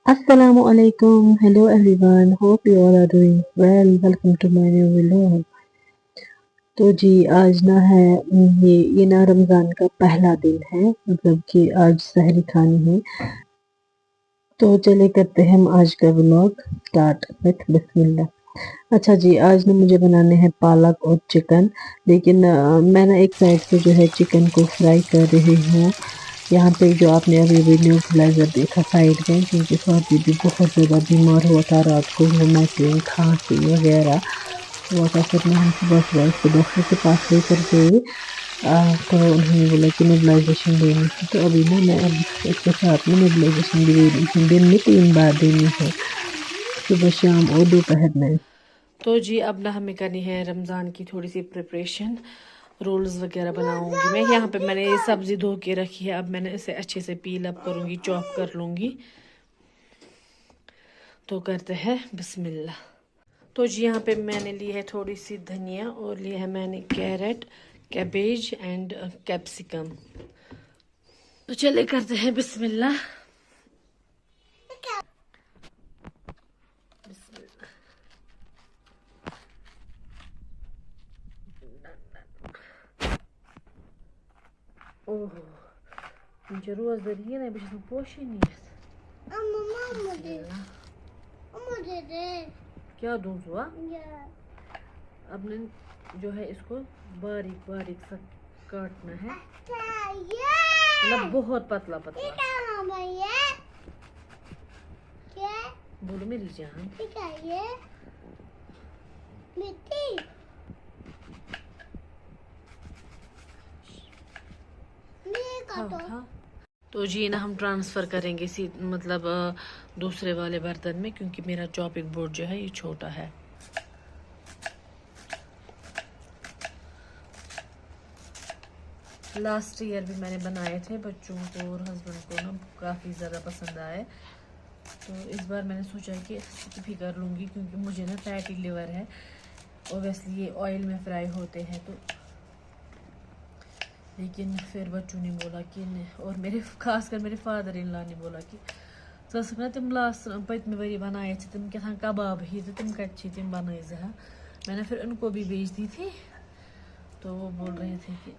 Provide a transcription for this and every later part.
Assalamu alaikum. Hello everyone. Hope you all are doing well. Welcome to my new vlog. तो जी आज ना है ये ना रमज़ान का पहला दिन है, मतलब कि आज सहरी खानी है। तो चले करते हैं हम आज का व्लॉग स्टार्ट विथ बिस्मिल्लाह। अच्छा जी, आज ना मुझे बनाने हैं पालक और चिकन, लेकिन मैं ना एक साइड से जो है चिकन को फ्राई कर रही हूँ। यहाँ पे जो आपने अभी भी न्यूट्रलाइज़र देखा साइड में, क्योंकि स्वाति भी बहुत ज़्यादा बीमार हुआ था रात को, वोमिटिंग खांसी वगैरह हुआ था। फिर मैं हम सुबह उसको डॉक्टर के पास लेकर गए। तो उन्होंने बोला कि नेबुलाइजेशन देनी है, तो अभी ना मैं अब इसके साथ में नेबुलाइजेशन भी दे रही हूँ। दिन में 3 बार देनी है, सुबह शाम और दोपहर में। तो जी अब ना हमें करनी है रमज़ान की थोड़ी सी प्रिपरेशन। रोल्स वगैरह बनाऊंगी मैं। यहाँ पे मैंने ये सब्ज़ी धो के रखी है, अब मैंने इसे अच्छे से पील अप करूँगी, चॉप कर लूँगी। तो करते हैं बिस्मिल्लाह। तो जी यहाँ पे मैंने ली है थोड़ी सी धनिया और लिया है मैंने कैरेट, कैबेज एंड कैप्सिकम। तो चले करते हैं बिस्मिल्लाह। ओह मुझे रोज दरिए ना बिच पोशी नहीं है। क्या दूँ हुआ? अब ने जो है इसको बारीक बारीक सा काटना है, मतलब बहुत पतला पतला। बोलो मेरी जान। हाँ। तो जी ना हम ट्रांसफ़र करेंगे मतलब दूसरे वाले बर्तन में, क्योंकि मेरा चॉपिंग बोर्ड जो है ये छोटा है। लास्ट ईयर भी मैंने बनाए थे, बच्चों को और हस्बैंड को ना काफ़ी ज़्यादा पसंद आए। तो इस बार मैंने सोचा कि स्किप ही कर लूँगी, क्योंकि मुझे ना फैटी लिवर है, ओबियसली ये ऑयल में फ्राई होते हैं। तो लेकिन फिर बच्चों ने बोला कि और मेरे खासकर मेरे फादर इन लॉ ने बोला कि ना तुम लास्ट पतमे वरी बनाए थे तुम क्या कबाब ही तो तुम कच्ची तुम बनाई जहा। मैंने फिर उनको भी बेच दी थी, तो वो बोल रहे थे कि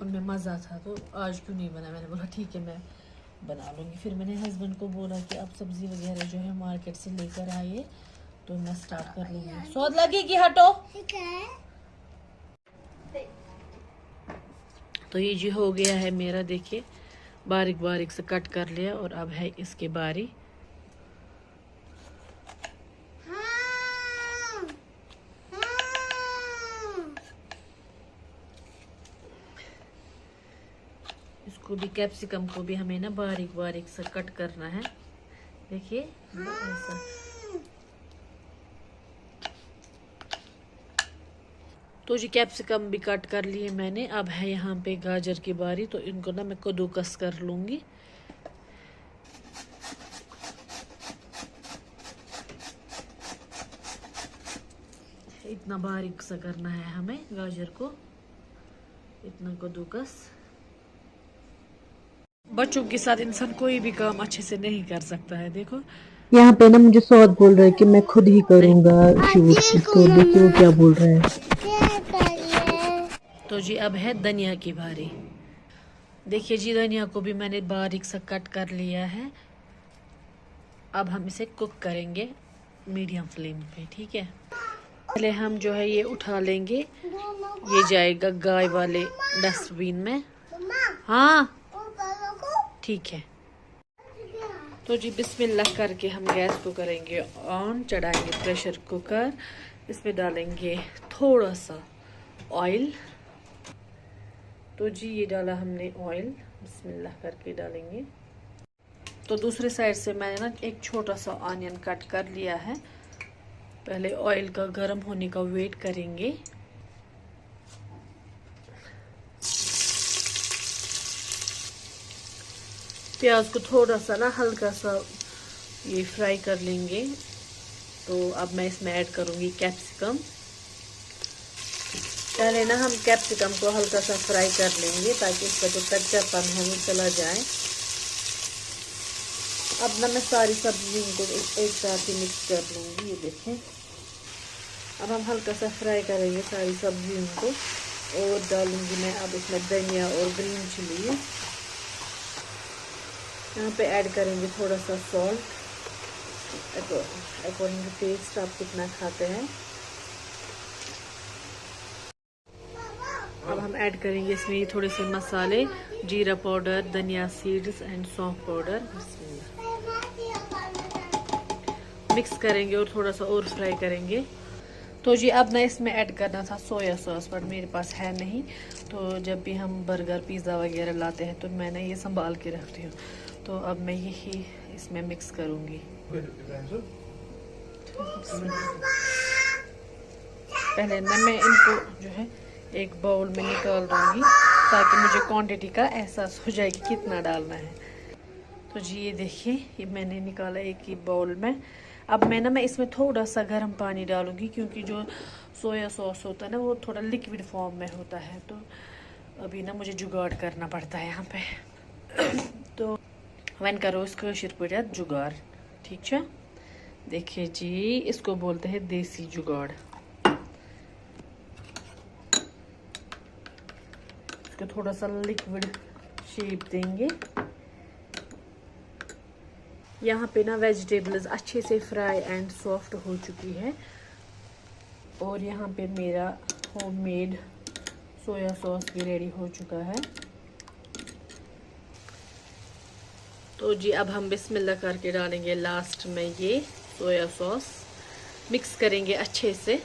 उनमें मज़ा था, तो आज क्यों नहीं बना। मैंने बोला ठीक है मैं बना लूँगी। फिर मैंने हस्बैंड को बोला कि आप सब्ज़ी वगैरह जो है मार्केट से लेकर आइए, तो मैं स्टार्ट कर लूँगी। स्वाद लगेगी, हटो। तो ये जो हो गया है मेरा, देखिए बारीक बारीक से कट कर लिया, और अब है इसके बारी। इसको भी कैप्सिकम को भी हमें ना बारीक बारीक से कट करना है, देखिए ऐसा। तो जी कैप्सिकम भी कट कर लिए मैंने। अब है यहाँ पे गाजर की बारी, तो इनको ना मैं कद्दूकस कर लूँगी। इतना बारीक सा करना है हमें गाजर को, इतना कद्दूकस। बच्चों के साथ इंसान कोई भी काम अच्छे से नहीं कर सकता है। देखो यहाँ पे ना मुझे सौद बोल रहा है कि मैं खुद ही करूँगा शूट, तो देखिए वो क्या बोल रहा है। तो जी अब है धनिया की बारी। देखिए जी धनिया को भी मैंने बारीक सा कट कर लिया है। अब हम इसे कुक करेंगे मीडियम फ्लेम पे, ठीक है। पहले हम जो है ये उठा लेंगे, ये जाएगा गाय वाले डस्टबिन में। हाँ ठीक है। तो जी बिस्मिल्लाह करके हम गैस को करेंगे ऑन, चढ़ाएंगे प्रेशर कुकर, इसमें डालेंगे थोड़ा सा ऑयल। तो जी ये डाला हमने ऑयल, बिस्मिल्लाह करके डालेंगे। तो दूसरे साइड से मैंने ना एक छोटा सा ऑनियन कट कर लिया है। पहले ऑयल का गर्म होने का वेट करेंगे। प्याज को थोड़ा सा ना हल्का सा ये फ्राई कर लेंगे। तो अब मैं इसमें ऐड करूँगी कैप्सिकम। पहले ना हम कैप्सिकम को हल्का सा फ्राई कर लेंगे, ताकि इसका जो कच्चापन है वो चला जाए। अब ना मैं सारी सब्जियों को एक साथ ही मिक्स कर लूँगी। ये देखें, अब हम हल्का सा फ्राई करेंगे सारी सब्जियों को और डालूँगी मैं अब इसमें धनिया और ग्रीन चिली। यहाँ पे ऐड करेंगे थोड़ा सा सॉल्ट अकॉर्डिंग टू टेस्ट, आप कितना खाते हैं। अब हम ऐड करेंगे इसमें थोड़े से मसाले, जीरा पाउडर, धनिया सीड्स एंड सौंफ पाउडर। मिक्स करेंगे और थोड़ा सा और फ्राई करेंगे। तो जी अब ना इसमें ऐड करना था सोया सॉस, पर मेरे पास है नहीं। तो जब भी हम बर्गर पिज़्ज़ा वगैरह लाते हैं तो मैंने ये संभाल के रखती हूँ। तो अब मैं यही इसमें मिक्स करूँगी। पहले ना मैं इनको जो है एक बाउल में निकाल दूँगी ताकि मुझे क्वांटिटी का एहसास हो जाए कि कितना डालना है। तो जी ये देखिए, ये मैंने निकाला एक ही बाउल में। अब मैं इसमें थोड़ा सा गर्म पानी डालूंगी क्योंकि जो सोया सॉस होता है ना वो थोड़ा लिक्विड फॉर्म में होता है। तो अभी ना मुझे जुगाड़ करना पड़ता है यहाँ पे। तो वन करो इसको शिरपुर जुगाड़, ठीक है। देखिए जी, इसको बोलते हैं देसी जुगाड़। इसको थोड़ा सा लिक्विड शेप देंगे। यहाँ पे ना वेजिटेबल्स अच्छे से फ्राई एंड सॉफ्ट हो चुकी है और यहाँ पे मेरा होममेड सोया सॉस भी रेडी हो चुका है। तो जी अब हम बिस्मिल्लाह करके डालेंगे लास्ट में ये सोया सॉस, मिक्स करेंगे अच्छे से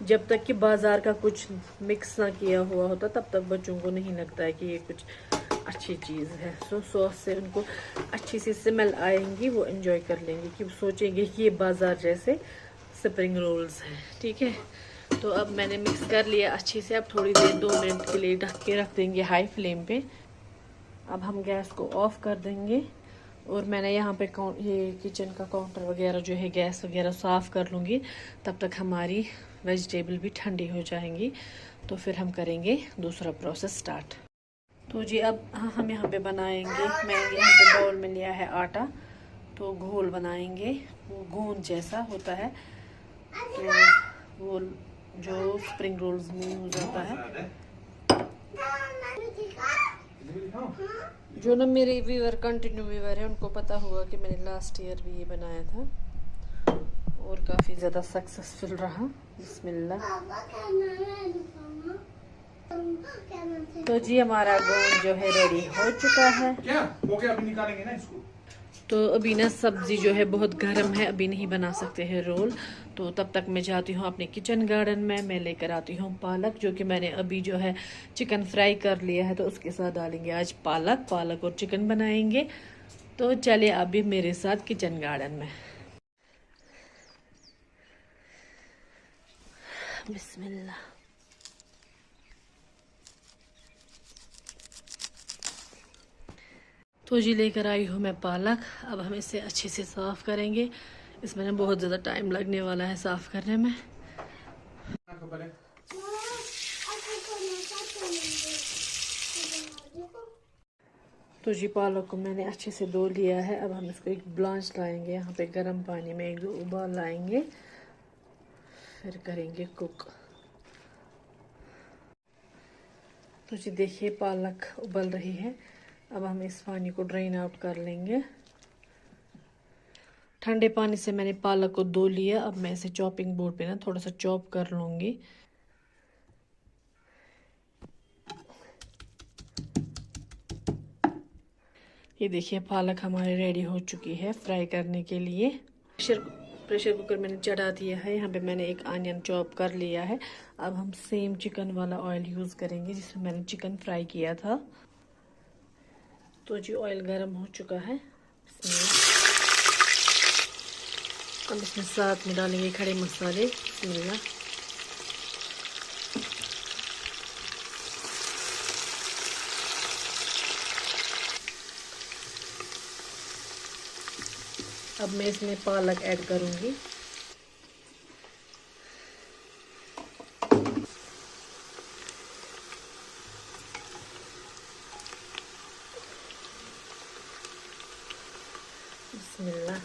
जब तक कि बाजार का कुछ मिक्स ना किया हुआ होता, तब तक बच्चों को नहीं लगता है कि ये कुछ अच्छी चीज़ है। सो सॉस से उनको अच्छी सी स्मेल आएंगी, वो एंजॉय कर लेंगे कि सोचेंगे कि ये बाजार जैसे स्प्रिंग रोल्स हैं, ठीक है। तो अब मैंने मिक्स कर लिया अच्छे से। अब थोड़ी देर 2 मिनट के लिए ढक के रख देंगे हाई फ्लेम पे। अब हम गैस को ऑफ कर देंगे और मैंने यहाँ पे ये किचन का काउंटर वगैरह जो है गैस वगैरह साफ़ कर लूँगी। तब तक हमारी वेजिटेबल भी ठंडी हो जाएंगी, तो फिर हम करेंगे दूसरा प्रोसेस स्टार्ट। तो जी अब हम यहाँ पे बनाएंगे, मैं यहाँ पे बाउल में लिया है आटा, तो घोल बनाएंगे। वो गोंद जैसा होता है, तो वो जो स्प्रिंग रोल्स में यूज़ होता है। जो ना मेरे व्यूअर कंटिन्यू व्यूअर है उनको पता होगा कि मैंने लास्ट ईयर भी ये बनाया था और काफ़ी ज़्यादा सक्सेसफुल रहा। बिस्मिल्लाह। तो जी हमारा गोंद जो है रेडी हो चुका है। क्या हो गया? अभी निकालेंगे ना इसको। तो अभी ना सब्जी जो है बहुत गर्म है, अभी नहीं बना सकते हैं रोल। तो तब तक मैं जाती हूँ अपने किचन गार्डन में, मैं लेकर आती हूँ पालक, जो कि मैंने अभी जो है चिकन फ्राई कर लिया है, तो उसके साथ डालेंगे आज पालक और चिकन बनाएंगे। तो चलिए आप भी मेरे साथ किचन गार्डन में। बिस्मिल्लाह। तो जी लेकर आई हूँ मैं पालक। अब हम इसे अच्छे से साफ़ करेंगे। इसमें ना बहुत ज़्यादा टाइम लगने वाला है साफ़ करने में। तो जी पालक को मैंने अच्छे से धो लिया है। अब हम इसको एक ब्लांच लाएंगे, यहाँ पे गर्म पानी में एक उबाल लाएंगे, फिर करेंगे कुक। तो जी देखिए पालक उबल रही है। अब हम इस पानी को ड्रेन आउट कर लेंगे। ठंडे पानी से मैंने पालक को धो लिया। अब मैं इसे चॉपिंग बोर्ड पे ना थोड़ा सा चॉप कर लूँगी। ये देखिए पालक हमारी रेडी हो चुकी है फ्राई करने के लिए। प्रेशर कुकर मैंने चढ़ा दिया है। यहाँ पे मैंने एक आनियन चॉप कर लिया है। अब हम सेम चिकन वाला ऑयल यूज़ करेंगे जिसमें मैंने चिकन फ्राई किया था। तो जी ऑयल गर्म हो चुका है। अब इसमें साथ में डालेंगे खड़े मसाले। बिस्मिल्लाह। अब मैं इसमें पालक ऐड करूंगी। बिस्मिल्लाह।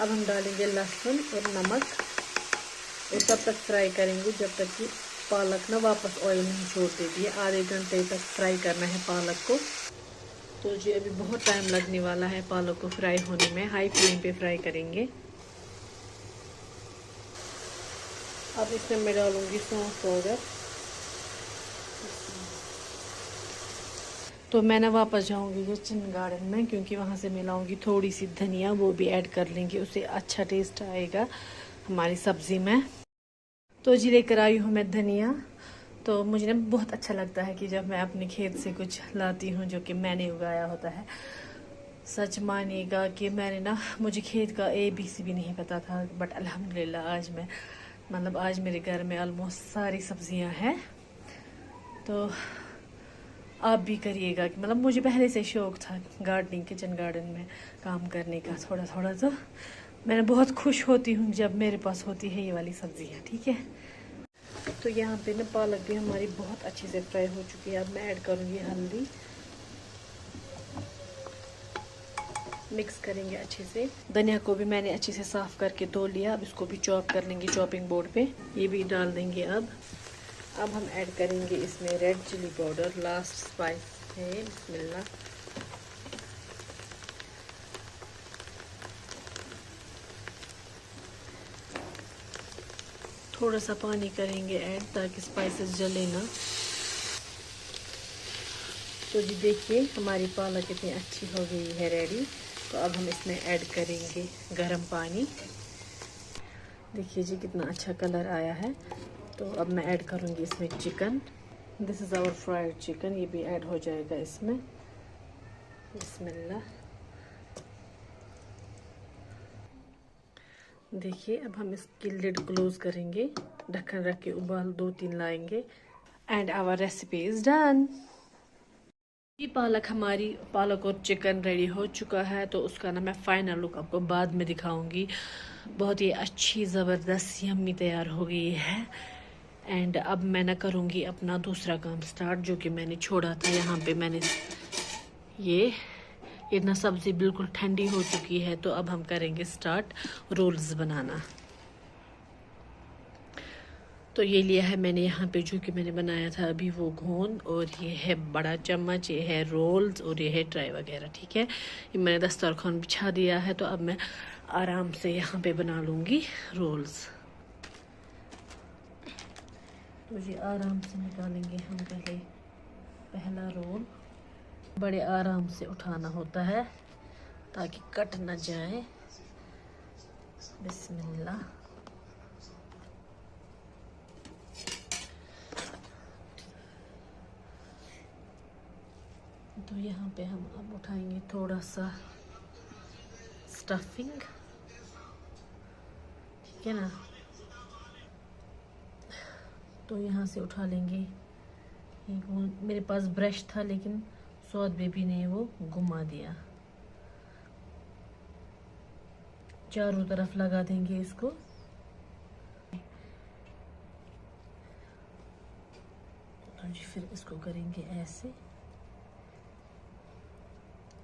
अब हम डालेंगे लहसुन और नमक और तब तक फ्राई करेंगे जब तक कि पालक ना वापस ऑयल नहीं छोड़ देती है। आधे घंटे तक फ्राई करना है पालक को। तो जी अभी बहुत टाइम लगने वाला है पालक को फ्राई होने में। हाई फ्लेम पे फ्राई करेंगे। अब इसमें मैं डालूंगी सौंफ पाउडर। तो मैं ना वापस जाऊंगी किचन गार्डन में, क्योंकि वहाँ से मैं लाऊंगी थोड़ी सी धनिया, वो भी ऐड कर लेंगे, उससे अच्छा टेस्ट आएगा हमारी सब्ज़ी में। तो जी लेकर आई हूँ मैं धनिया। तो मुझे ना बहुत अच्छा लगता है कि जब मैं अपने खेत से कुछ लाती हूँ जो कि मैंने उगाया होता है। सच मानिएगा कि मैंने ना, मुझे खेत का ABC भी नहीं पता था, बट अल्हम्दुलिल्लाह आज मेरे घर में ऑलमोस्ट सारी सब्जियां हैं। तो आप भी करिएगा कि मुझे पहले से शौक था गार्डनिंग, किचन गार्डन में काम करने का थोड़ा थोड़ा। तो मैं बहुत खुश होती हूँ जब मेरे पास होती है ये वाली सब्जियाँ। ठीक है, तो यहाँ पे ना पालक भी हमारी बहुत अच्छे से फ्राई हो चुकी है। अब मैं ऐड करूँगी हल्दी, मिक्स करेंगे अच्छे से। धनिया को भी मैंने अच्छे से साफ करके धो लिया। अब इसको भी चॉप कर लेंगे चॉपिंग बोर्ड पे। ये भी डाल देंगे। अब हम ऐड करेंगे इसमें red chilli powder, last spice है। बिस्मिल्लाह। थोड़ा सा पानी करेंगे ऐड ताकि स्पाइसेस जले ना। तो जी देखिए हमारी पालक कितनी अच्छी हो गई है रेडी। तो अब हम इसमें ऐड करेंगे गरम पानी। देखिए जी कितना अच्छा कलर आया है। तो अब मैं ऐड करूँगी इसमें chicken. This is our fried chicken, ये भी ऐड हो जाएगा इसमें। बिस्मिल्लाह। देखिए अब हम इसकी लिड क्लोज करेंगे, ढक्कन रख के उबाल 2-3 लाएंगे and our recipe is done. ये पालक और चिकन रेडी हो चुका है। तो उसका ना मैं फाइनल लुक आपको बाद में दिखाऊंगी। बहुत ही अच्छी ज़बरदस्त यम्मी तैयार हो गई है। एंड अब मैं ना करूँगी अपना दूसरा काम स्टार्ट, जो कि मैंने छोड़ा था। यहाँ पे मैंने ये इतना सब्ज़ी बिल्कुल ठंडी हो चुकी है। तो अब हम करेंगे स्टार्ट रोल्स बनाना। तो ये लिया है मैंने यहाँ पे, जो कि मैंने बनाया था अभी, वो घोन, और ये है बड़ा चम्मच, ये है रोल्स, और ये है ट्राई वगैरह। ठीक है, ये मैंने दस्तरखान बिछा दिया है। तो अब मैं आराम से यहाँ पे बना लूँगी रोल्स। तो ये आराम से निकालेंगे हम पहला रोल। बड़े आराम से उठाना होता है ताकि कट ना जाए। बिस्मिल्लाह। तो यहाँ पे हम अब उठाएंगे थोड़ा सा स्टफिंग। ठीक है ना, तो यहाँ से उठा लेंगे। मेरे पास ब्रश था लेकिन सौद बेबी ने वो घुमा दिया। चारों तरफ लगा देंगे इसको। और जी फिर इसको करेंगे ऐसे।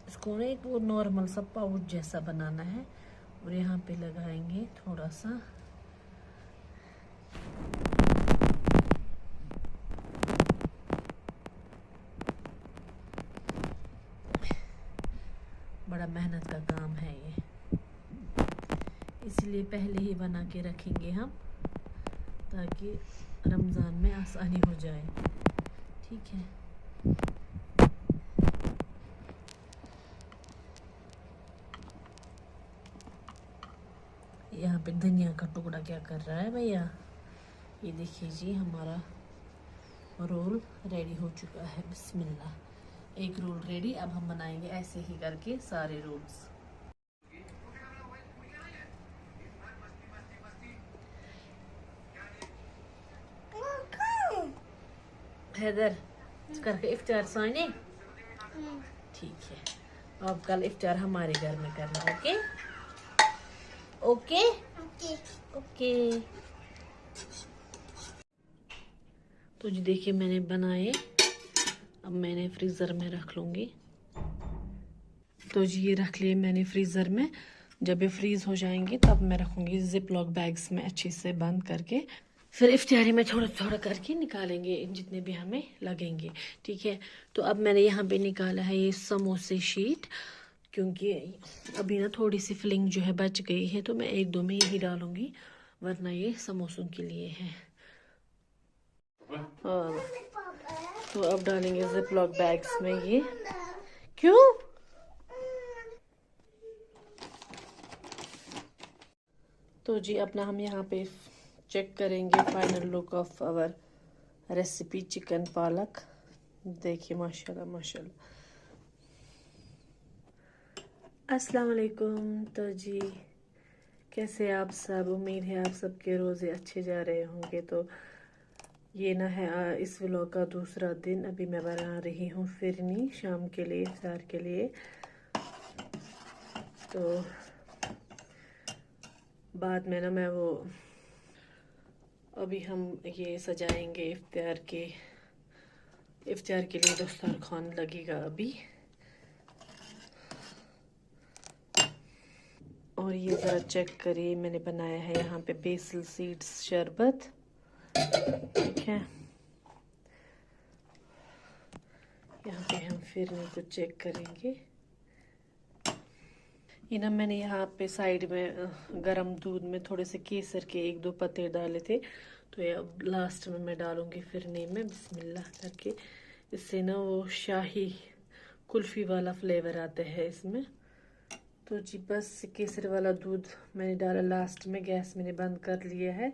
इसको ना एक वो नॉर्मल सा पाउच जैसा बनाना है, और यहाँ पे लगाएंगे थोड़ा सा। बड़ा मेहनत का काम है ये, इसलिए पहले ही बना के रखेंगे हम, ताकि रमज़ान में आसानी हो जाए। ठीक है, यहाँ पे धनिया का टुकड़ा क्या कर रहा है भैया। ये देखिए जी हमारा रोल रेडी हो चुका है। बिस्मिल्लाह, एक रोल रेडी। अब हम बनाएंगे ऐसे ही करके सारे रोल्स। हैदर करके इफ्तार साने। ठीक है, अब कल इफ्तार हमारे घर में करना। Okay okay okay. तो जी देखिए मैंने बनाए अब मैंने फ्रीज़र में रख लूँगी। तो जी ये रख लिए मैंने फ्रीज़र में। जब ये फ्रीज़ हो जाएंगे तब मैं रखूँगी जिप लॉक बैग्स में अच्छे से बंद करके। फिर इफ्तियारी में थोड़ा थोड़ा करके निकालेंगे जितने भी हमें लगेंगे, ठीक है। तो अब मैंने यहाँ पे निकाला है ये समोसे शीट, क्योंकि अभी ना थोड़ी सी फिलिंग जो है बच गई है, तो मैं एक दो में यही डालूंगी, वरना ये समोसों के लिए है। और तो अब डालेंगे जिप लॉक बैग्स में ये। क्यों? तो जी अपना हम यहाँ पे चेक करेंगे final look of our recipe chicken palak. देखिए माशाल्लाह माशाल्लाह। अस्सलाम वालेकुम। तो जी कैसे आप सब? उम्मीद है आप सबके रोज़े अच्छे जा रहे होंगे। तो ये ना है इस व्लॉग का दूसरा दिन। अभी मैं बना रही हूँ फिरनी शाम के लिए, इफ्तार के लिए। तो बाद में ना मैं वो अभी हम ये सजाएंगे इफ्तार के लिए दस्तरखान लगेगा अभी। और ये ज़रा चेक करिए, मैंने बनाया है यहाँ पे बेसल सीड्स शरबत, ठीक है। यहाँ पे हम फिरनी को चेक करेंगे। ये ना मैंने यहाँ पे साइड में गरम दूध में थोड़े से केसर के एक दो पत्ते डाले थे, तो ये अब लास्ट में मैं डालूंगी फिरनी में बिस्मिल्लाह करके। इससे ना वो शाही कुल्फी वाला फ्लेवर आता है इसमें। तो जी बस केसर वाला दूध मैंने डाला लास्ट में, गैस मैंने बंद कर लिया है।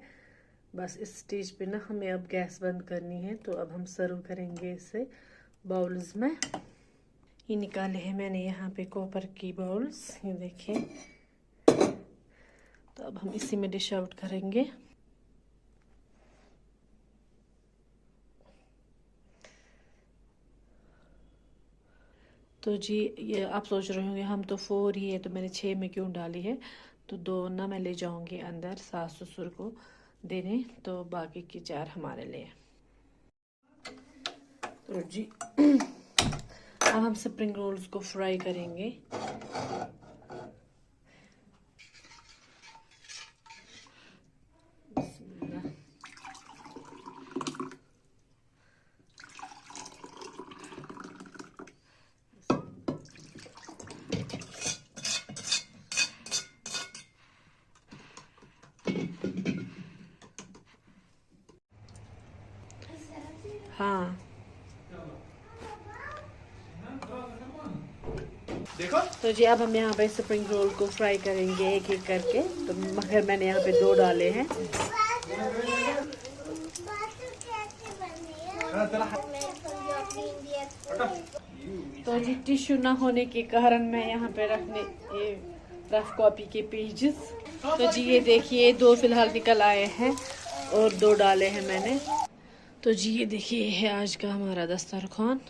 बस इस स्टेज पे ना हमें अब गैस बंद करनी है। तो अब हम सर्व करेंगे इसे बाउल्स में। ये निकाले हैं मैंने यहाँ पे कॉपर की बाउल्स, ये देखिए। तो अब हम इसी में डिश आउट करेंगे। तो जी ये आप सोच रहे होंगे हम तो 4 ही है, तो मैंने 6 में क्यों डाली है। तो 2 ना मैं ले जाऊंगी अंदर सास ससुर को देने, तो बाकी की 4 हमारे लिए। तो जी अब हम स्प्रिंग रोल्स को फ्राई करेंगे। हाँ देखो तो जी अब हम यहाँ पे स्प्रिंग रोल को फ्राई करेंगे एक एक करके। तो मगर मैंने यहाँ पे 2 डाले हैं। तो जी टिश्यू ना होने के कारण मैं यहाँ पे रखने ये रफ कॉपी के पेजेस। तो जी ये देखिए 2 फिलहाल निकल आए हैं और 2 डाले हैं मैंने। तो जी ये देखिए है आज का हमारा दस्तरखान।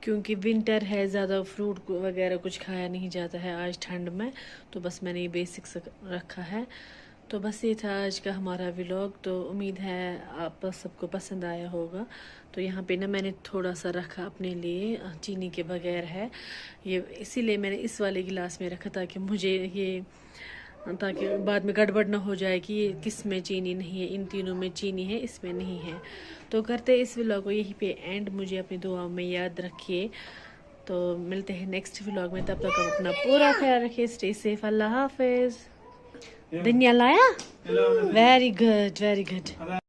क्योंकि विंटर है, ज़्यादा फ्रूट वगैरह कुछ खाया नहीं जाता है आज ठंड में, तो बस मैंने ये बेसिक्स रखा है। तो बस ये था आज का हमारा व्लॉग। तो उम्मीद है आप सबको पसंद आया होगा। तो यहाँ पे ना मैंने थोड़ा सा रखा अपने लिए, चीनी के बगैर है ये, इसीलिए मैंने इस वाले गिलास में रखा ताकि मुझे ये, ताकि बाद में गड़बड़ ना हो जाए कि ये किस में चीनी नहीं है, इन तीनों में चीनी है इसमें नहीं है। तो करते इस व्लॉग को यहीं पे एंड। मुझे अपनी दुआओं में याद रखिए। तो मिलते हैं नेक्स्ट व्लॉग में, तब तक अपना पूरा ख्याल रखिए। स्टे सेफ, अल्लाह हाफिज। दुनिया लाया, वेरी गुड वेरी गुड।